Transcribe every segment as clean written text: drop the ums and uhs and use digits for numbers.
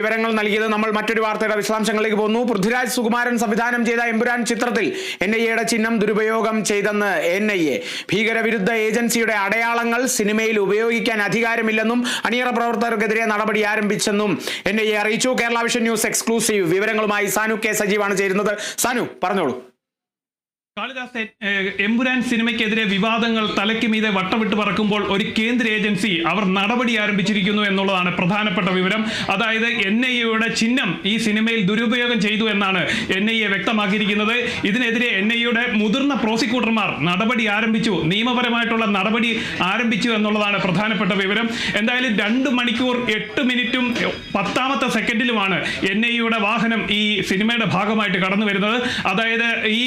വിവരങ്ങൾ നൽകിയത്. നമ്മൾ മറ്റൊരു വാർത്തയുടെ വിശദാംശങ്ങളിലേക്ക് പോകുന്നു. പൃഥ്വിരാജ് സുകുമാരൻ സംവിധാനം ചെയ്ത എമ്പുരാൻ ചിത്രത്തിൽ NIA ചിഹ്നം ദുരുപയോഗം ചെയ്തെന്ന് NIA. ഭീകരവിരുദ്ധ ഏജൻസിയുടെ അടയാളങ്ങൾ സിനിമയിൽ ഉപയോഗിക്കാൻ അധികാരമില്ലെന്നും അണിയറ പ്രവർത്തകർക്കെതിരെ നടപടി ആരംഭിച്ചെന്നും NIA അറിയിച്ചു. കേരള വിഷൻ ന്യൂസ് എക്സ്ക്ലൂസീവ് വിവരങ്ങളുമായി സാനു കെ സജീവാണ് ചേരുന്നത്. സാനു, പറഞ്ഞോളൂ. കാളിദാസ് എമ്പുരാൻ സിനിമയ്ക്കെതിരെ വിവാദങ്ങൾ തലയ്ക്ക് മീതെ വട്ടമിട്ട് പറക്കുമ്പോൾ ഒരു കേന്ദ്ര ഏജൻസി അവർ നടപടി ആരംഭിച്ചിരിക്കുന്നു എന്നുള്ളതാണ് പ്രധാനപ്പെട്ട വിവരം. അതായത് NIAയുടെ ചിഹ്നം ഈ സിനിമയിൽ ദുരുപയോഗം ചെയ്തു എന്നാണ് NIA വ്യക്തമാക്കിയിരിക്കുന്നത്. ഇതിനെതിരെ NIAയുടെ മുതിർന്ന പ്രോസിക്യൂട്ടർമാർ നടപടി ആരംഭിച്ചു, നിയമപരമായിട്ടുള്ള നടപടി ആരംഭിച്ചു എന്നുള്ളതാണ് പ്രധാനപ്പെട്ട വിവരം. എന്തായാലും 2 മണിക്കൂർ 8 മിനിറ്റും 10ാമത്തെ സെക്കൻഡിലുമാണ് NIAയുടെ വാഹനം ഈ സിനിമയുടെ ഭാഗമായിട്ട് കടന്നു വരുന്നത്. അതായത് ഈ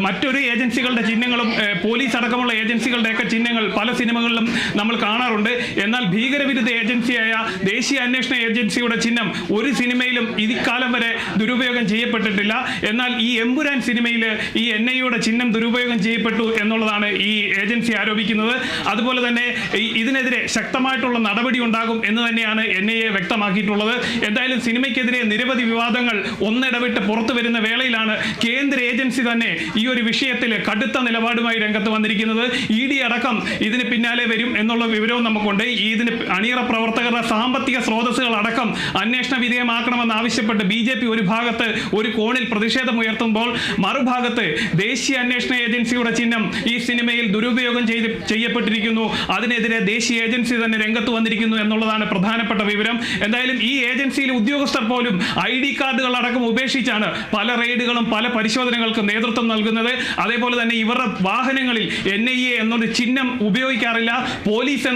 മറ്റൊരു ഏജൻസികളുടെ ചിഹ്നങ്ങളും പോലീസ് അടക്കമുള്ള ഏജൻസികളുടെയൊക്കെ ചിഹ്നങ്ങൾ പല സിനിമകളിലും നമ്മൾ കാണാറുണ്ട്. എന്നാൽ ഭീകരവിരുദ്ധ ഏജൻസിയായ ദേശീയ അന്വേഷണ ഏജൻസിയുടെ ചിഹ്നം ഒരു സിനിമയിലും ഇക്കാലം വരെ ദുരുപയോഗം ചെയ്യപ്പെട്ടിട്ടില്ല. എന്നാൽ ഈ എമ്പുരാൻ സിനിമയിൽ ഈ NIAയുടെ ചിഹ്നം ദുരുപയോഗം ചെയ്യപ്പെട്ടു എന്നുള്ളതാണ് ഈ ഏജൻസി ആരോപിക്കുന്നത്. അതുപോലെ തന്നെ ഇതിനെതിരെ ശക്തമായിട്ടുള്ള നടപടി ഉണ്ടാകും എന്ന് തന്നെയാണ് NIA വ്യക്തമാക്കിയിട്ടുള്ളത്. എന്തായാലും സിനിമയ്ക്കെതിരെ നിരവധി വിവാദങ്ങൾ ഒന്നിടവിട്ട് പുറത്തു വരുന്ന വേളയിലാണ് കേന്ദ്ര ഏജൻസി തന്നെ ഈ ഒരു വിഷയത്തിൽ കടുത്ത നിലപാടുമായി രംഗത്ത് വന്നിരിക്കുന്നത്. ED അടക്കം ഇതിന് പിന്നാലെ വരും എന്നുള്ള വിവരവും നമുക്കുണ്ട്. ഇതിന് അണിയറ പ്രവർത്തകരുടെ സാമ്പത്തിക സ്രോതസ്സുകൾ അടക്കം അന്വേഷണ വിധേയമാക്കണമെന്ന് ആവശ്യപ്പെട്ട് BJP ഒരു ഭാഗത്ത് ഒരു കോണിൽ പ്രതിഷേധമുയർത്തുമ്പോൾ മറുഭാഗത്ത് ദേശീയ അന്വേഷണ ഏജൻസിയുടെ ചിഹ്നം ഈ സിനിമയിൽ ദുരുപയോഗം ചെയ്യപ്പെട്ടിരിക്കുന്നു. അതിനെതിരെ ദേശീയ ഏജൻസി തന്നെ രംഗത്ത് വന്നിരിക്കുന്നു എന്നുള്ളതാണ് പ്രധാനപ്പെട്ട വിവരം. എന്തായാലും ഈ ഏജൻസിയിലെ ഉദ്യോഗസ്ഥർ പോലും ID കാർഡുകൾ അടക്കം ഉപേക്ഷിച്ചാണ് പല റെയ്ഡുകളും പല പരിശോധനകൾക്കും നേതൃത്വം നൽകുന്നത്. അതേപോലെ തന്നെ ഇവരുടെ വാഹനങ്ങളിൽ NIA എന്നൊരു ചിഹ്നം ഉപയോഗിക്കാറില്ല. പോലീസ്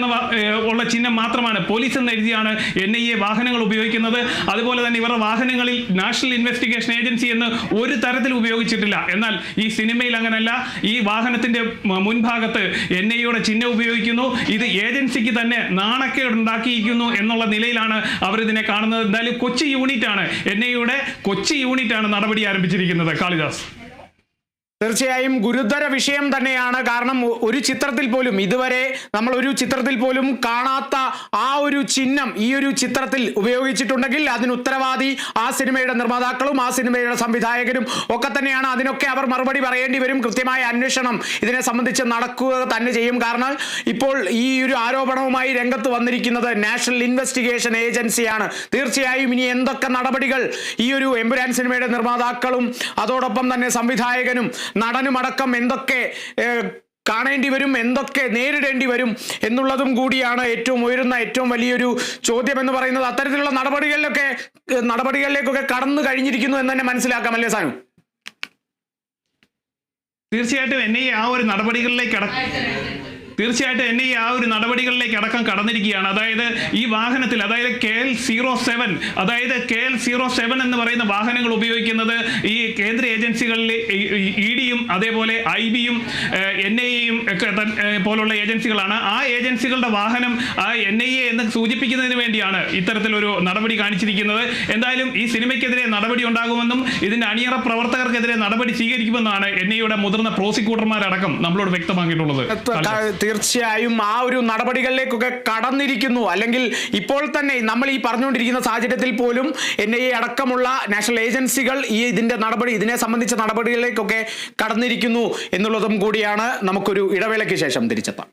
ഉള്ള ചിഹ്നം മാത്രമാണ്, പോലീസ് എന്ന് എഴുതിയാണ് NIA വാഹനങ്ങൾ ഉപയോഗിക്കുന്നത്. അതുപോലെ തന്നെ ഇവരുടെ വാഹനങ്ങളിൽ നാഷണൽ ഇൻവെസ്റ്റിഗേഷൻ ഏജൻസി എന്ന് ഒരു തരത്തിൽ ഉപയോഗിച്ചിട്ടില്ല. എന്നാൽ ഈ സിനിമയിൽ അങ്ങനല്ല. ഈ വാഹനത്തിന്റെ മുൻഭാഗത്ത് NIAയുടെ ചിഹ്നം ഉപയോഗിക്കുന്നു. ഇത് ഏജൻസിക്ക് തന്നെ നാണക്കേട് ഉണ്ടാക്കിയിരിക്കുന്നു എന്നുള്ള നിലയിലാണ് അവർ ഇതിനെ കാണുന്നത്. എന്തായാലും കൊച്ചി യൂണിറ്റാണ് NIAയുടെ കൊച്ചി യൂണിറ്റാണ് നടപടി ആരംഭിച്ചിരിക്കുന്നത്. കാളിദാസ്, തീർച്ചയായും ഗുരുതര വിഷയം തന്നെയാണ്. കാരണം ഒരു ചിത്രത്തിൽ പോലും ഇതുവരെ നമ്മൾ ഒരു ചിത്രത്തിൽ പോലും കാണാത്ത ആ ഒരു ചിഹ്നം ഈ ഒരു ചിത്രത്തിൽ ഉപയോഗിച്ചിട്ടുണ്ടെങ്കിൽ അതിന് ഉത്തരവാദി ആ സിനിമയുടെ നിർമ്മാതാക്കളും ആ സിനിമയുടെ സംവിധായകരും ഒക്കെ തന്നെയാണ്. അതിനൊക്കെ അവർ മറുപടി പറയേണ്ടി വരും. കൃത്യമായ അന്വേഷണം ഇതിനെ സംബന്ധിച്ച് നടക്കുക തന്നെ ചെയ്യും. കാരണം ഇപ്പോൾ ഈ ഒരു ആരോപണവുമായി രംഗത്ത് വന്നിരിക്കുന്നത് നാഷണൽ ഇൻവെസ്റ്റിഗേഷൻ ഏജൻസിയാണ്. തീർച്ചയായും ഇനി എന്തൊക്കെ നടപടികൾ ഈ ഒരു എമ്പുരാൻ സിനിമയുടെ നിർമ്മാതാക്കളും അതോടൊപ്പം തന്നെ സംവിധായകനും നടനുമടക്കം എന്തൊക്കെ കാണേണ്ടി വരും, എന്തൊക്കെ നേരിടേണ്ടി വരും എന്നുള്ളതും കൂടിയാണ് ഏറ്റവും വലിയൊരു ചോദ്യം എന്ന് പറയുന്നത്. അത്തരത്തിലുള്ള നടപടികളിലേക്കൊക്കെ കടന്നു കഴിഞ്ഞിരിക്കുന്നു എന്ന് തന്നെ മനസ്സിലാക്കാം, അല്ലേ സാനു? തീർച്ചയായിട്ടും NIA ആ ഒരു നടപടികളിലേക്ക് അടക്കം കടന്നിരിക്കുകയാണ്. അതായത് ഈ വാഹനത്തിൽ, അതായത് KL07 എന്ന് പറയുന്ന വാഹനങ്ങൾ ഉപയോഗിക്കുന്നത് ഈ കേന്ദ്ര ഏജൻസികളിൽ EDയും അതേപോലെ IBയും NIAയും ഒക്കെ പോലുള്ള ഏജൻസികളാണ്. ആ ഏജൻസികളുടെ വാഹനം ആ NIA എന്ന് സൂചിപ്പിക്കുന്നതിന് വേണ്ടിയാണ് ഇത്തരത്തിലൊരു നടപടി കാണിച്ചിരിക്കുന്നത്. എന്തായാലും ഈ സിനിമയ്ക്കെതിരെ നടപടി ഉണ്ടാകുമെന്നും ഇതിന്റെ അണിയറ പ്രവർത്തകർക്കെതിരെ നടപടി സ്വീകരിക്കുമെന്നാണ് NIAയുടെ മുതിർന്ന പ്രോസിക്യൂട്ടർമാരടക്കം നമ്മളോട് വ്യക്തമാക്കിയിട്ടുള്ളത്. തീർച്ചയായും ആ ഒരു നടപടികളിലേക്കൊക്കെ കടന്നിരിക്കുന്നു. അല്ലെങ്കിൽ ഇപ്പോൾ തന്നെ നമ്മൾ ഈ പറഞ്ഞുകൊണ്ടിരിക്കുന്ന സാഹചര്യത്തിൽ പോലും NIA അടക്കമുള്ള നാഷണൽ ഏജൻസികൾ ഇതിനെ സംബന്ധിച്ച നടപടികളിലേക്കൊക്കെ കടന്നിരിക്കുന്നു എന്നുള്ളതും കൂടിയാണ്. നമുക്കൊരു ഇടവേളയ്ക്ക് ശേഷം തിരിച്ചെത്താം.